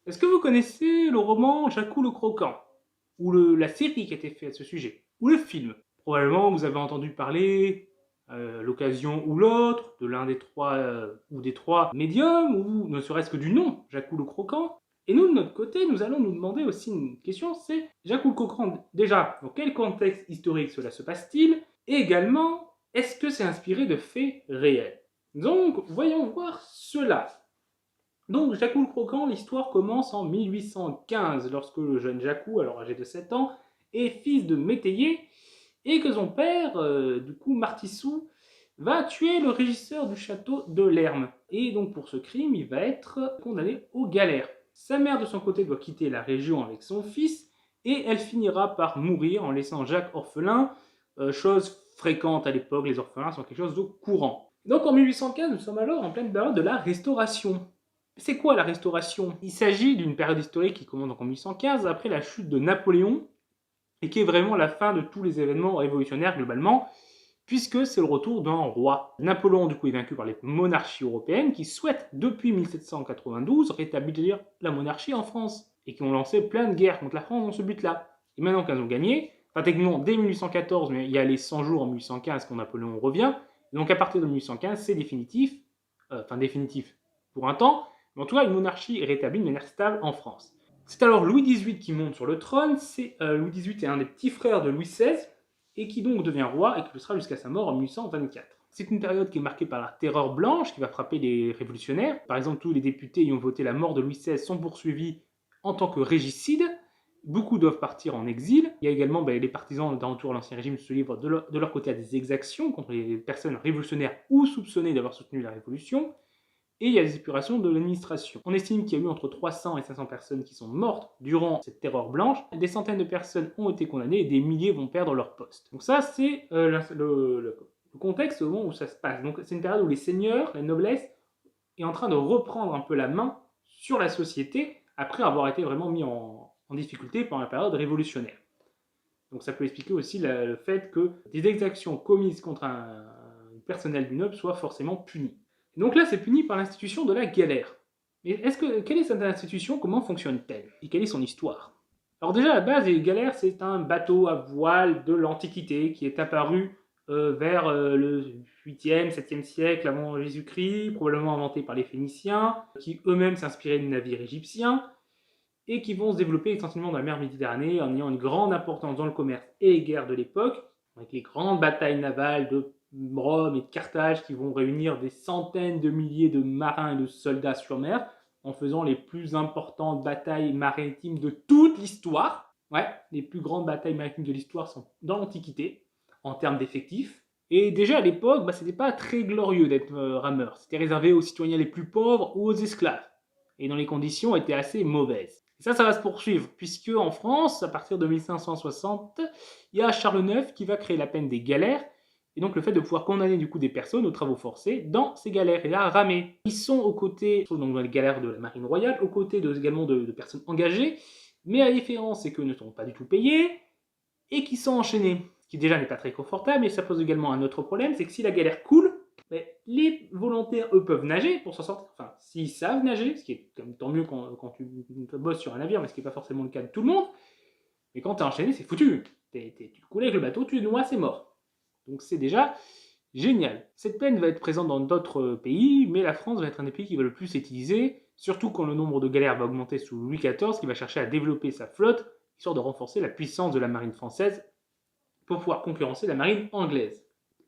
Est-ce que vous connaissez le roman Jacou le Croquant? Ou la série qui a été faite à ce sujet? Ou le film? Probablement vous avez entendu parler, l'occasion ou l'autre, de l'un des trois ou des trois médiums, ou ne serait-ce que du nom, Jacou le Croquant. Et nous, de notre côté, nous allons nous demander aussi une question, c'est Jacou le Croquant, déjà, dans quel contexte historique cela se passe-t-il? Et également, est-ce que c'est inspiré de faits réels? Donc, voyons voir cela. Donc, Jacou le Croquant, l'histoire commence en 1815, lorsque le jeune Jacou, alors âgé de 7 ans, est fils de métayer, et que son père, du coup Martissou, va tuer le régisseur du château de Lerme. Et donc pour ce crime, il va être condamné aux galères. Sa mère, de son côté, doit quitter la région avec son fils, et elle finira par mourir en laissant Jacques orphelin, chose fréquente à l'époque, les orphelins sont quelque chose de courant. Donc en 1815, nous sommes alors en pleine période de la Restauration. C'est quoi la Restauration? Il s'agit d'une période historique qui commence donc en 1815, après la chute de Napoléon, et qui est vraiment la fin de tous les événements révolutionnaires globalement, puisque c'est le retour d'un roi. Napoléon, du coup, est vaincu par les monarchies européennes qui souhaitent, depuis 1792, rétablir la monarchie en France, et qui ont lancé plein de guerres contre la France dans ce but-là. Et maintenant qu'elles ont gagné, enfin techniquement dès 1814, mais il y a les 100 jours en 1815 quand Napoléon revient, donc à partir de 1815, c'est définitif, enfin définitif pour un temps, mais en tout cas une monarchie est rétablie de manière stable en France. C'est alors Louis XVIII qui monte sur le trône. Louis XVIII est un des petits frères de Louis XVI et qui donc devient roi et qui le sera jusqu'à sa mort en 1824. C'est une période qui est marquée par la terreur blanche qui va frapper les révolutionnaires. Par exemple, tous les députés ayant voté la mort de Louis XVI sont poursuivis en tant que régicides. Beaucoup doivent partir en exil. Il y a également les partisans d'entour de l'Ancien Régime se livrent de leur côté à des exactions contre les personnes révolutionnaires ou soupçonnées d'avoir soutenu la Révolution. Et il y a des épurations de l'administration. On estime qu'il y a eu entre 300 et 500 personnes qui sont mortes durant cette terreur blanche. Des centaines de personnes ont été condamnées et des milliers vont perdre leur poste. Donc ça, c'est le contexte au moment où ça se passe. Donc c'est une période où les seigneurs, la noblesse, est en train de reprendre un peu la main sur la société après avoir été vraiment mis en difficulté pendant la période révolutionnaire. Donc ça peut expliquer aussi le fait que des exactions commises contre un personnel du noble soient forcément punies. Donc là, c'est puni par l'institution de la galère. Mais quelle est cette institution? Comment fonctionne-t-elle? Et quelle est son histoire? Alors déjà, à la base, les galères, c'est un bateau à voile de l'Antiquité qui est apparu vers le 8e, 7e siècle avant Jésus-Christ, probablement inventé par les Phéniciens, qui eux-mêmes s'inspiraient de navires égyptiens, et qui vont se développer essentiellement dans la mer Méditerranée en ayant une grande importance dans le commerce et les guerres de l'époque, avec les grandes batailles navales de Rome et de Carthage qui vont réunir des centaines de milliers de marins et de soldats sur mer, en faisant les plus importantes batailles maritimes de toute l'histoire. Ouais, les plus grandes batailles maritimes de l'histoire sont dans l'Antiquité, en termes d'effectifs. Et déjà à l'époque, c'était pas très glorieux d'être rameur. C'était réservé aux citoyens les plus pauvres ou aux esclaves. Et dont les conditions étaient assez mauvaises. Et ça va se poursuivre, puisque en France, à partir de 1560, il y a Charles IX qui va créer la peine des galères, et donc le fait de pouvoir condamner du coup des personnes aux travaux forcés dans ces galères, et là ramer. Ils sont aux côtés, donc dans les galères de la marine royale, aux côtés également de personnes engagées, mais la différence c'est qu'eux ne sont pas du tout payés, et qui sont enchaînés, ce qui déjà n'est pas très confortable, et ça pose également un autre problème, c'est que si la galère coule, les volontaires, eux, peuvent nager pour s'en sortir. Enfin, s'ils savent nager, ce qui est tant mieux quand tu bosses sur un navire, mais ce qui n'est pas forcément le cas de tout le monde. Mais quand tu es enchaîné, c'est foutu. Tu coules avec le bateau, tu noies, c'est mort. Donc c'est déjà génial. Cette peine va être présente dans d'autres pays, mais la France va être un des pays qui va le plus utiliser, surtout quand le nombre de galères va augmenter sous Louis XIV, qui va chercher à développer sa flotte, histoire de renforcer la puissance de la marine française pour pouvoir concurrencer la marine anglaise.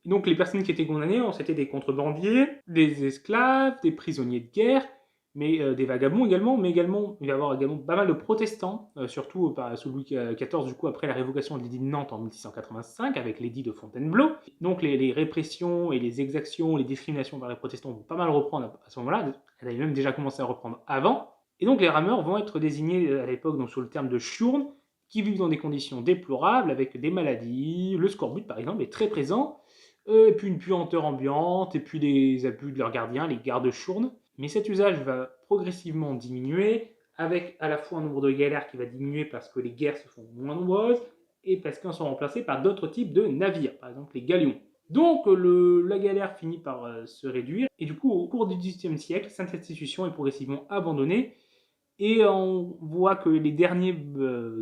Donc les personnes qui étaient condamnées, c'était des contrebandiers, des esclaves, des prisonniers de guerre, mais des vagabonds également, mais également, il va y avoir également pas mal de protestants, surtout sous Louis XIV, du coup, après la révocation de l'édit de Nantes en 1685, avec l'édit de Fontainebleau. Donc les répressions et les exactions, les discriminations par les protestants vont pas mal reprendre à ce moment-là, elles avaient même déjà commencé à reprendre avant. Et donc les rameurs vont être désignés à l'époque donc, sous le terme de churnes, qui vivent dans des conditions déplorables, avec des maladies, le scorbut par exemple est très présent, et puis une puanteur ambiante, et puis des abus de leurs gardiens, les gardes-chournes. Mais cet usage va progressivement diminuer, avec à la fois un nombre de galères qui va diminuer parce que les guerres se font moins nombreuses, et parce qu'elles sont remplacées par d'autres types de navires, par exemple les galions. Donc la galère finit par se réduire, et du coup au cours du XVIIIe siècle, cette institution est progressivement abandonnée, Et on voit que les derniers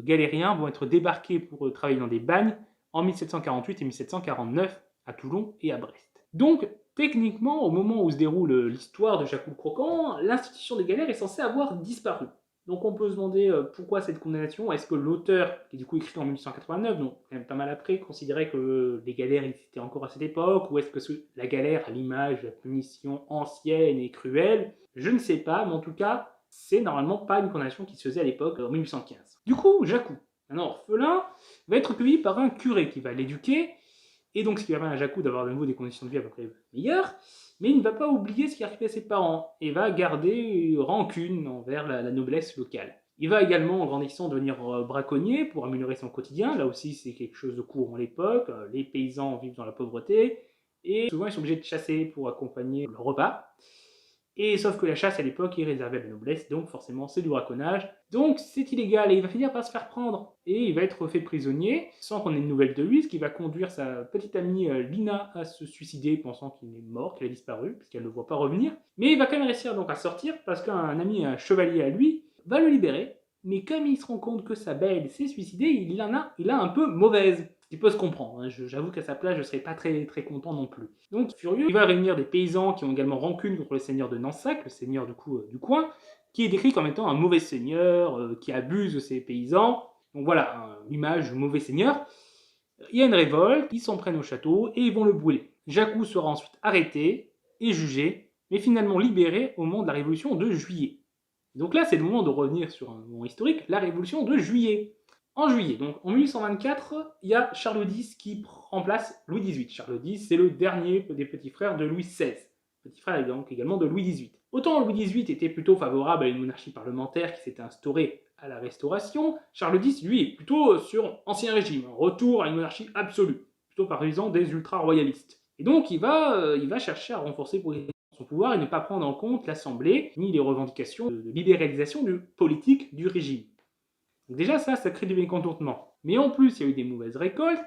galériens vont être débarqués pour travailler dans des bagnes en 1748 et 1749 à Toulon et à Brest. Donc, techniquement, au moment où se déroule l'histoire de Jacques le Croquant, l'institution des galères est censée avoir disparu. Donc on peut se demander pourquoi cette condamnation. Est-ce que l'auteur, qui est du coup écrit en 1889, donc quand même pas mal après, considérait que les galères existaient encore à cette époque, ou est-ce que la galère, à l'image de la punition ancienne et cruelle, je ne sais pas, mais en tout cas, c'est normalement pas une condamnation qui se faisait à l'époque, en 1815. Du coup, Jacou, un orphelin, va être recueilli par un curé qui va l'éduquer, et donc ce qui va permettre à Jacou d'avoir de nouveau des conditions de vie à peu près meilleures, mais il ne va pas oublier ce qui arrivé à ses parents, et va garder rancune envers la noblesse locale. Il va également, en grandissant, devenir braconnier pour améliorer son quotidien. Là aussi, c'est quelque chose de courant à l'époque. Les paysans vivent dans la pauvreté, et souvent ils sont obligés de chasser pour accompagner leur repas. Et sauf que la chasse à l'époque est réservée à la noblesse, donc forcément c'est du braconnage. Donc c'est illégal et il va finir par se faire prendre. Et il va être fait prisonnier sans qu'on ait de nouvelles de lui, ce qui va conduire sa petite amie Lina à se suicider pensant qu'il est mort, qu'il a disparu, parce qu'elle ne le voit pas revenir. Mais il va quand même réussir donc à sortir parce qu'un ami, un chevalier à lui, va le libérer. Mais comme il se rend compte que sa belle s'est suicidée, il a un peu mauvaise. Il peut se comprendre, hein. J'avoue qu'à sa place, je ne serais pas très, très content non plus. Donc, furieux, il va réunir des paysans qui ont également rancune contre le seigneur de Nansac, le seigneur du coup du coin, qui est décrit comme étant un mauvais seigneur, qui abuse de ses paysans. Donc voilà, l'image du mauvais seigneur. Il y a une révolte, ils s'en prennent au château et ils vont le brûler. Jacou sera ensuite arrêté et jugé, mais finalement libéré au moment de la Révolution de Juillet. Donc là, c'est le moment de revenir sur un moment historique, la Révolution de Juillet. En juillet, donc en 1824, il y a Charles X qui remplace Louis XVIII. Charles X, c'est le dernier des petits frères de Louis XVI. Petit frère donc également de Louis XVIII. Autant Louis XVIII était plutôt favorable à une monarchie parlementaire qui s'était instaurée à la Restauration, Charles X, lui, est plutôt sur Ancien Régime, un retour à une monarchie absolue, plutôt partisan des ultra-royalistes. Et donc il va chercher à renforcer son pouvoir et ne pas prendre en compte l'Assemblée, ni les revendications de libéralisation politique du régime. Donc déjà ça crée du mécontentement. Mais en plus, il y a eu des mauvaises récoltes,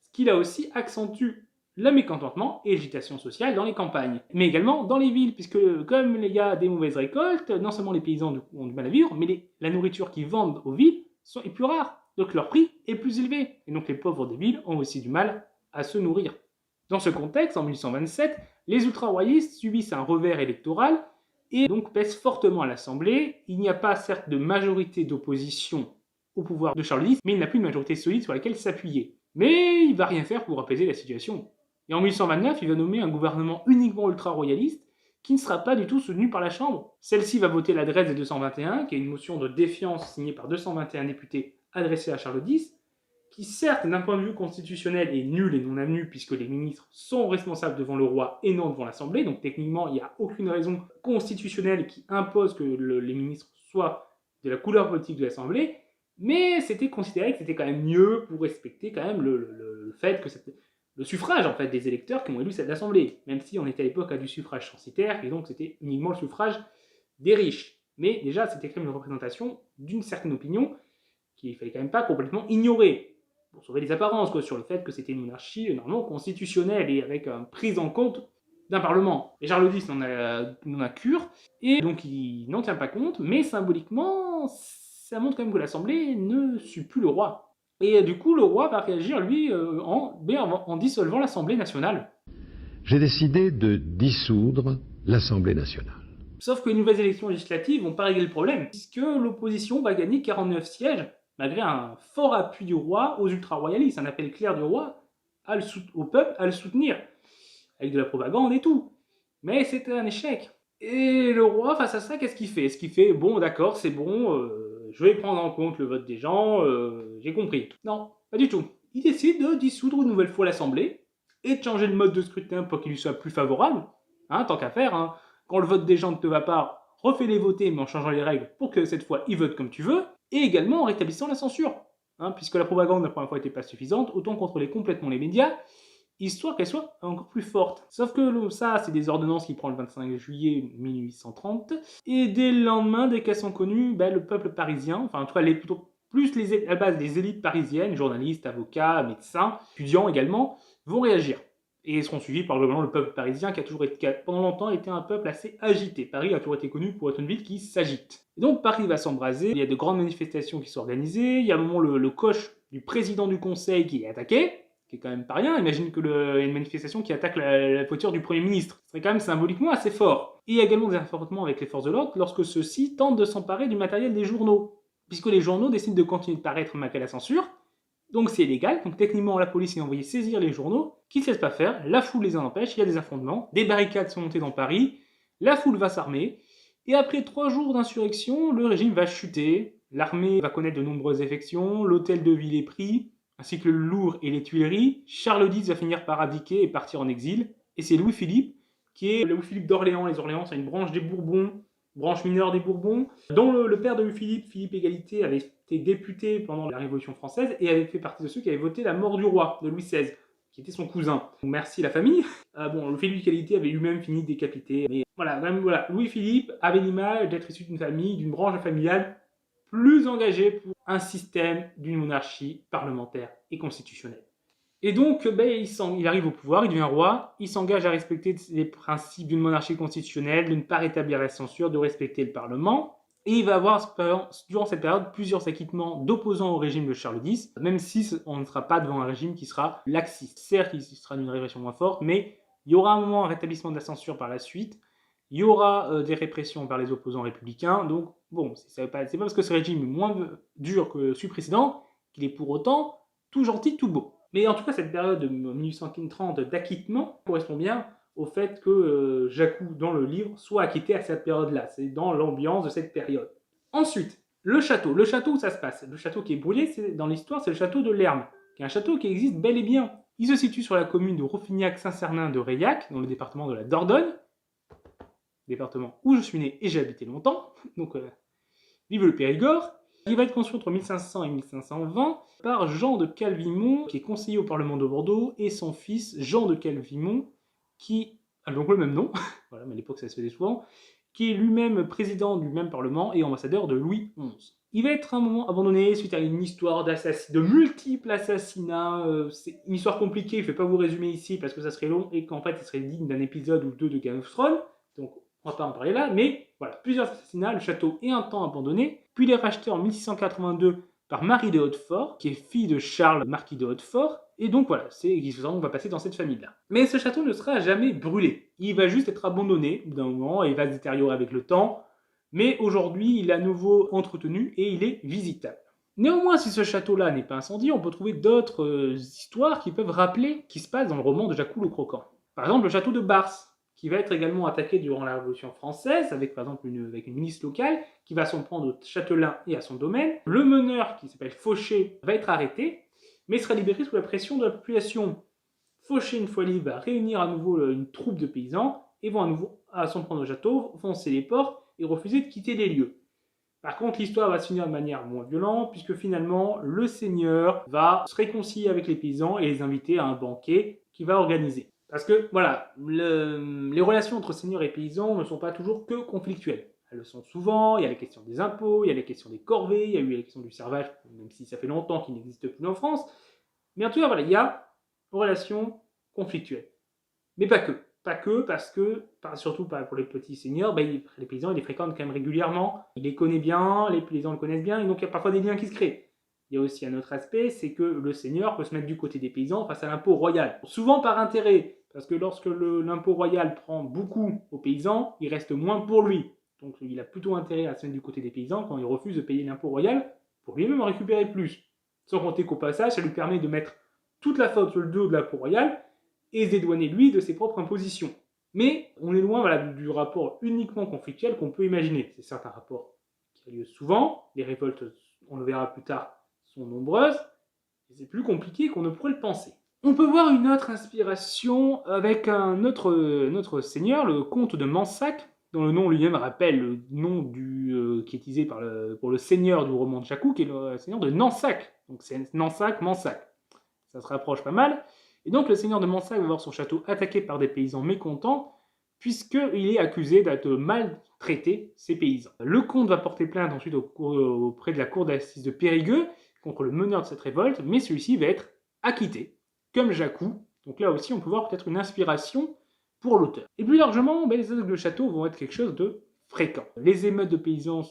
ce qui là aussi accentue le mécontentement et l'agitation sociale dans les campagnes, mais également dans les villes, puisque comme il y a des mauvaises récoltes, non seulement les paysans ont du mal à vivre, mais la nourriture qu'ils vendent aux villes est plus rare, donc leur prix est plus élevé, et donc les pauvres des villes ont aussi du mal à se nourrir. Dans ce contexte, en 1827, les ultra-royalistes subissent un revers électoral et donc pèsent fortement à l'Assemblée. Il n'y a pas certes de majorité d'opposition au pouvoir de Charles X, mais il n'a plus de majorité solide sur laquelle s'appuyer. Mais il ne va rien faire pour apaiser la situation. Et en 1829, il va nommer un gouvernement uniquement ultra-royaliste qui ne sera pas du tout soutenu par la Chambre. Celle-ci va voter l'adresse des 221, qui est une motion de défiance signée par 221 députés adressée à Charles X, qui certes, d'un point de vue constitutionnel, est nul et non avenu, puisque les ministres sont responsables devant le roi et non devant l'Assemblée, donc techniquement, il n'y a aucune raison constitutionnelle qui impose que les ministres soient de la couleur politique de l'Assemblée, mais c'était considéré que c'était quand même mieux pour respecter quand même le fait que le suffrage en fait des électeurs qui ont élu cette assemblée, même si on était à l'époque à du suffrage censitaire et donc c'était uniquement le suffrage des riches. Mais déjà c'était quand même une représentation d'une certaine opinion qu'il fallait quand même pas complètement ignorer pour sauver les apparences quoi, sur le fait que c'était une monarchie normalement constitutionnelle et avec une prise en compte d'un parlement. Et Charles X n'en a cure et donc il n'en tient pas compte, mais symboliquement ça montre quand même que l'Assemblée ne suit plus le roi. Et du coup, le roi va réagir, lui, en dissolvant l'Assemblée nationale. J'ai décidé de dissoudre l'Assemblée nationale. Sauf que les nouvelles élections législatives vont pas régler le problème, puisque l'opposition va gagner 49 sièges, malgré un fort appui du roi aux ultra-royalistes, un appel clair du roi au peuple à le soutenir, avec de la propagande et tout. Mais c'était un échec. Et le roi, face à ça, qu'est-ce qu'il fait? Est-ce qu'il fait, bon, d'accord, c'est bon, je vais prendre en compte le vote des gens, j'ai compris. Non, pas du tout. Il décide de dissoudre une nouvelle fois l'Assemblée et de changer le mode de scrutin pour qu'il lui soit plus favorable. Hein, tant qu'à faire, hein. Quand le vote des gens ne te va pas, refais-les voter mais en changeant les règles pour que cette fois ils votent comme tu veux, et également en rétablissant la censure. Hein, puisque la propagande la première fois n'était pas suffisante, autant contrôler complètement les médias, histoire qu'elle soit encore plus forte. Sauf que ça, c'est des ordonnances qui prend le 25 juillet 1830, et dès le lendemain, dès qu'elles sont connues, le peuple parisien, enfin en tout cas à la base des élites parisiennes, journalistes, avocats, médecins, étudiants également, vont réagir. et seront suivis par globalement le peuple parisien qui a pendant longtemps été un peuple assez agité. Paris a toujours été connu pour être une ville qui s'agite. Et donc Paris va s'embraser, il y a de grandes manifestations qui sont organisées, il y a un moment le coche du président du conseil qui est attaqué, qui est quand même pas rien. Imagine qu'il y a une manifestation qui attaque la voiture du Premier ministre. Ce serait quand même symboliquement assez fort. Et il y a également des affrontements avec les forces de l'ordre lorsque ceux-ci tentent de s'emparer du matériel des journaux, puisque les journaux décident de continuer de paraître malgré la censure. Donc c'est illégal, donc techniquement la police est envoyée saisir les journaux, qui ne se laissent pas faire, la foule les en empêche, il y a des affrontements, des barricades sont montées dans Paris, la foule va s'armer, et après 3 jours d'insurrection, le régime va chuter, l'armée va connaître de nombreuses défections, l'hôtel de ville est pris, ainsi que le Louvre et les Tuileries. Charles X va finir par abdiquer et partir en exil, et c'est Louis-Philippe, qui est Louis-Philippe d'Orléans. Les Orléans, c'est une branche des Bourbons, branche mineure des Bourbons, dont le père de Louis-Philippe, Philippe Égalité, avait été député pendant la Révolution française et avait fait partie de ceux qui avaient voté la mort du roi, de Louis XVI, qui était son cousin. Donc merci la famille. Louis-Philippe Égalité avait lui-même fini décapité. Mais voilà, Louis-Philippe avait l'image d'être issu d'une famille, d'une branche familiale plus engagée pour un système d'une monarchie parlementaire et constitutionnelle. Et donc, il arrive au pouvoir, il devient roi, il s'engage à respecter les principes d'une monarchie constitutionnelle, de ne pas rétablir la censure, de respecter le Parlement. Et il va avoir, durant cette période, plusieurs acquittements d'opposants au régime de Charles X, même si on ne sera pas devant un régime qui sera laxiste. Certes, il sera d'une répression moins forte, mais il y aura un moment un rétablissement de la censure par la suite, il y aura des répressions par les opposants républicains, donc bon, c'est pas parce que ce régime est moins dur que celui précédent qu'il est pour autant tout gentil, tout beau. Mais en tout cas, cette période de 1830 d'acquittement correspond bien au fait que Jacou, dans le livre, soit acquitté à cette période-là. C'est dans l'ambiance de cette période. Ensuite, le château. Le château où ça se passe. Le château qui est brûlé, dans l'histoire, c'est le château de Lerme, qui est un château qui existe bel et bien. Il se situe sur la commune de Rouffignac-Saint-Cernin de Reillac, dans le département de la Dordogne, département où je suis né et j'ai habité longtemps, donc vive le Périgord. Il va être construit entre 1500 et 1520 par Jean de Calvimont, qui est conseiller au Parlement de Bordeaux, et son fils Jean de Calvimont, qui a donc le même nom, voilà, mais à l'époque ça se faisait souvent, qui est lui-même président du même Parlement et ambassadeur de Louis XI. Il va être un moment abandonné suite à une histoire de multiples assassinats. C'est une histoire compliquée, je ne vais pas vous résumer ici parce que ça serait long et qu'en fait ça serait digne d'un épisode ou deux de Game of Thrones, donc on va pas en parler là, mais voilà, plusieurs assassinats, le château est un temps abandonné, puis il est racheté en 1682 par Marie de Hautefort, qui est fille de Charles, marquis de Hautefort, et donc voilà, on va passer dans cette famille-là. Mais ce château ne sera jamais brûlé, il va juste être abandonné d'un moment, et il va se détériorer avec le temps, mais aujourd'hui il est à nouveau entretenu et il est visitable. Néanmoins, si ce château-là n'est pas incendié, on peut trouver d'autres histoires qui peuvent rappeler ce qui se passe dans le roman de Jacou le Croquant. Par exemple, le château de Bars, qui va être également attaqué durant la Révolution française, avec par exemple une milice locale, qui va s'en prendre au châtelain et à son domaine. Le meneur, qui s'appelle Fauché, va être arrêté, mais sera libéré sous la pression de la population. Fauché, une fois libre, va réunir à nouveau une troupe de paysans, et vont à nouveau s'en prendre au château, foncer les portes, et refuser de quitter les lieux. Par contre, l'histoire va se finir de manière moins violente, puisque finalement, le seigneur va se réconcilier avec les paysans et les inviter à un banquet qu'il va organiser. Parce que, voilà, les relations entre seigneurs et paysans ne sont pas toujours que conflictuelles. Elles le sont souvent, il y a la question des impôts, il y a la question des corvées, il y a eu la question du servage, même si ça fait longtemps qu'il n'existe plus en France. Mais en tout cas, voilà, il y a une relation conflictuelle. Mais pas que. Pas que, parce que, surtout pour les petits seigneurs, les paysans, ils les fréquentent quand même régulièrement. Ils les connaissent bien, les paysans le connaissent bien, et donc il y a parfois des liens qui se créent. Il y a aussi un autre aspect, c'est que le seigneur peut se mettre du côté des paysans face à l'impôt royal. Souvent par intérêt, parce que lorsque l'impôt royal prend beaucoup aux paysans, il reste moins pour lui. Donc il a plutôt intérêt à se mettre du côté des paysans quand il refuse de payer l'impôt royal pour lui-même en récupérer plus. Sans compter qu'au passage, ça lui permet de mettre toute la faute sur le dos de l'impôt royal et se dédouaner lui de ses propres impositions. Mais on est loin du rapport uniquement conflictuel qu'on peut imaginer. C'est certes un rapport qui a lieu souvent, les révoltes, on le verra plus tard, sont nombreuses, et c'est plus compliqué qu'on ne pourrait le penser. On peut voir une autre inspiration avec un autre seigneur, le comte de Mansac, dont le nom lui-même rappelle le nom qui est utilisé pour le seigneur du roman de Jacou, qui est le seigneur de Nansac. Donc c'est Nansac, Mansac. Ça se rapproche pas mal. Et donc le seigneur de Mansac va voir son château attaqué par des paysans mécontents, puisqu'il est accusé d'être maltraité ces paysans. Le comte va porter plainte ensuite auprès de la cour d'assises de Périgueux contre le meneur de cette révolte, mais celui-ci va être acquitté, comme Jacou, Donc là aussi, on peut voir peut-être une inspiration pour l'auteur. Et plus largement, les attaques de château vont être quelque chose de fréquent. Les émeutes de paysans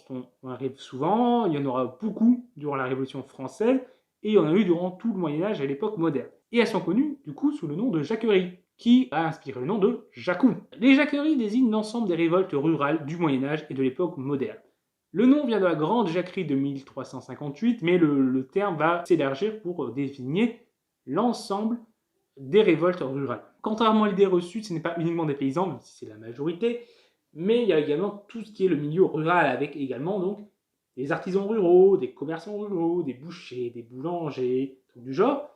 arrivent souvent, il y en aura beaucoup durant la Révolution française, et il y en a eu durant tout le Moyen-Âge à l'époque moderne. Et elles sont connues, du coup, sous le nom de jacquerie, qui a inspiré le nom de jacou. Les jacqueries désignent l'ensemble des révoltes rurales du Moyen-Âge et de l'époque moderne. Le nom vient de la Grande Jacquerie de 1358, mais le terme va s'élargir pour désigner l'ensemble des révoltes rurales. Contrairement à l'idée reçue, ce n'est pas uniquement des paysans, même si c'est la majorité, mais il y a également tout ce qui est le milieu rural, avec également donc des artisans ruraux, des commerçants ruraux, des bouchers, des boulangers, tout du genre,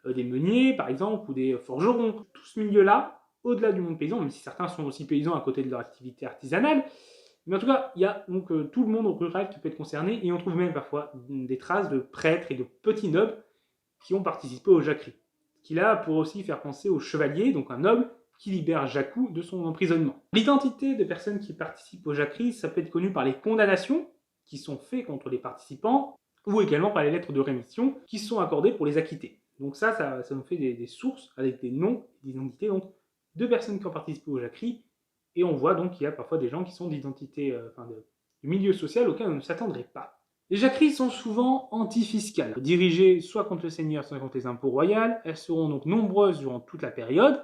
des meuniers par exemple, ou des forgerons. Tout ce milieu-là, au-delà du monde paysan, même si certains sont aussi paysans à côté de leur activité artisanale, mais en tout cas, il y a donc tout le monde rural qui peut être concerné, et on trouve même parfois des traces de prêtres et de petits nobles qui ont participé aux jacqueries. Ce qui là pour aussi faire penser au chevalier, donc un noble, qui libère Jacou de son emprisonnement. L'identité des personnes qui participent aux jacqueries, ça peut être connu par les condamnations qui sont faites contre les participants, ou également par les lettres de rémission qui sont accordées pour les acquitter. Donc ça nous fait des sources avec des noms, des identités donc, de personnes qui ont participé aux jacqueries, et on voit donc qu'il y a parfois des gens qui sont d'identité, du milieu social auquel on ne s'attendrait pas. Les jacqueries sont souvent antifiscales, dirigées soit contre le seigneur, soit contre les impôts royaux. Elles seront donc nombreuses durant toute la période,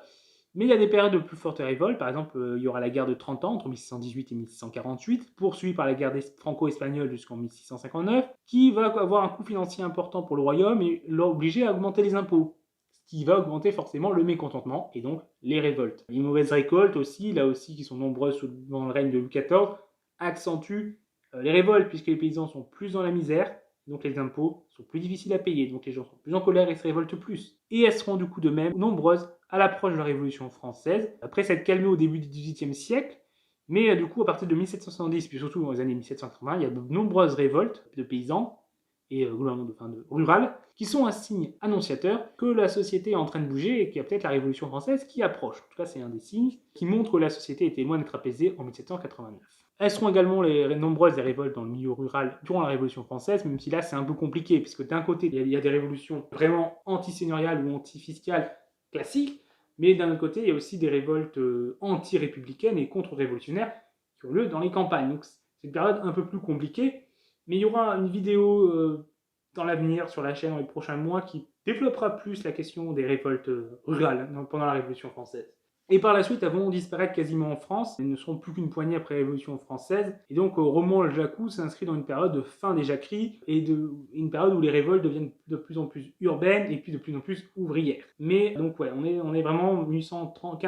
mais il y a des périodes de plus fortes révoltes. Par exemple, il y aura la guerre de 30 ans, entre 1618 et 1648, poursuivie par la guerre franco-espagnole jusqu'en 1659, qui va avoir un coût financier important pour le royaume et l'obliger à augmenter les impôts, ce qui va augmenter forcément le mécontentement et donc les révoltes. Les mauvaises récoltes aussi, là aussi qui sont nombreuses dans le règne de Louis XIV, accentuent les révoltes, puisque les paysans sont plus dans la misère, donc les impôts sont plus difficiles à payer, donc les gens sont plus en colère et se révoltent plus. Et elles seront du coup de même nombreuses à l'approche de la Révolution française, après s'être calmées au début du XVIIIe siècle, mais du coup à partir de 1770, puis surtout dans les années 1780, il y a de nombreuses révoltes de paysans et rurales, qui sont un signe annonciateur que la société est en train de bouger et qu'il y a peut-être la Révolution française qui approche. En tout cas, c'est un des signes qui montre que la société était loin d'être apaisée en 1789. Elles seront également nombreuses des révoltes dans le milieu rural durant la Révolution française, même si là c'est un peu compliqué, puisque d'un côté il y a des révolutions vraiment anti-seigneuriales ou anti-fiscales classiques, mais d'un autre côté il y a aussi des révoltes anti-républicaines et contre-révolutionnaires qui ont lieu dans les campagnes. Donc c'est une période un peu plus compliquée, mais il y aura une vidéo dans l'avenir sur la chaîne dans les prochains mois qui développera plus la question des révoltes rurales pendant la Révolution française. Et par la suite, elles vont disparaître quasiment en France. Elles ne seront plus qu'une poignée après la Révolution française. Et donc, au roman Le Jacou s'inscrit dans une période de fin des jacqueries et une période où les révoltes deviennent de plus en plus urbaines et puis de plus en plus ouvrières. Mais donc, ouais, on est vraiment 1830,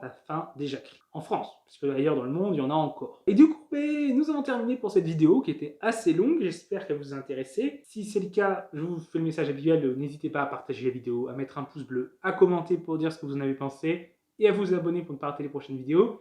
la fin des jacqueries. En France, parce que d'ailleurs dans le monde, il y en a encore. Et du coup, nous allons terminer pour cette vidéo qui était assez longue. J'espère qu'elle vous a intéressé. Si c'est le cas, je vous fais le message habituel. N'hésitez pas à partager la vidéo, à mettre un pouce bleu, à commenter pour dire ce que vous en avez pensé, et à vous abonner pour ne pas rater les prochaines vidéos.